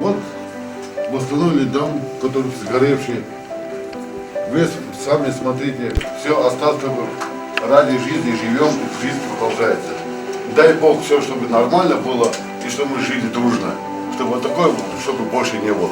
Вот восстановили дом, который сгоревший. Вы сами смотрите, все остатки ради жизни живем, жизнь продолжается. Дай Бог все, чтобы нормально было и чтобы мы жили дружно. Чтобы вот такое, чтобы больше не было.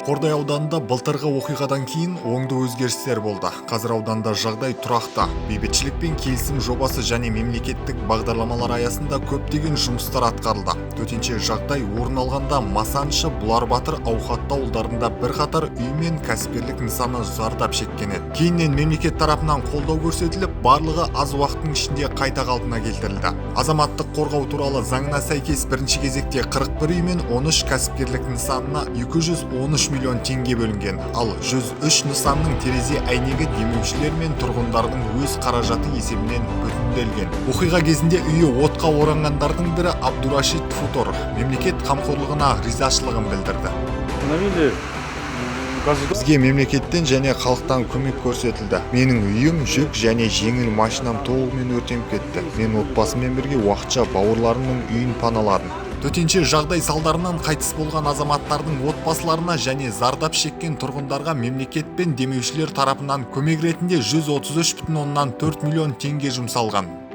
Қордай ауданында былтырғы оқиғадан кейін оңды өзгерістер болды. Қазір ауданда жағдай тұрақты. Бейбітшілік пен келісім жобасы және мемлекеттік бағдарламалар аясында көптеген жұмыстар атқарылды. Төтенше жағдай орын алғанда Масаншы, Бұларбатыр, Ауқатты ауылдарында бірқатар үй мен кәсіпкерлік нысаны зардап шеккен еді. Кейіннен мемлекет тарапынан қолдау көрсетіліп, барлығы аз уақыттың ішінде қайта қалпына келтірілді. Азаматтық қорғау туралы заңына сәйкес бірінші кезекте 41 үй мен 13 кәсіпкерлік нысанына 213 миллион теңге бөлінген, ал 103 нысанның терезе әйнегі демеушілер мен тұрғындардың өз қаражаты есебінен бүтінделген. Оқиға кезінде үйі отқа оранғандардың бірі Абдурашид Футор мемлекет қамқорлығына ризашылығын білдірді. Бізге мемлекеттен және халықтан көмек көрсетілді. Менің үйім, жүк және жеңіл машинам толығымен өртеніп кетті. Мен отбасыммен бірге уақытша бауырларымның үйін паналадым. Төтенше жағдай салдарынан қайтыс болған азаматтардың отбасыларына және зардап шеккен тұрғындарға мемлекет пен демеушілер тарапынан көмек ретінде 133,4 миллион теңге жұмсалған.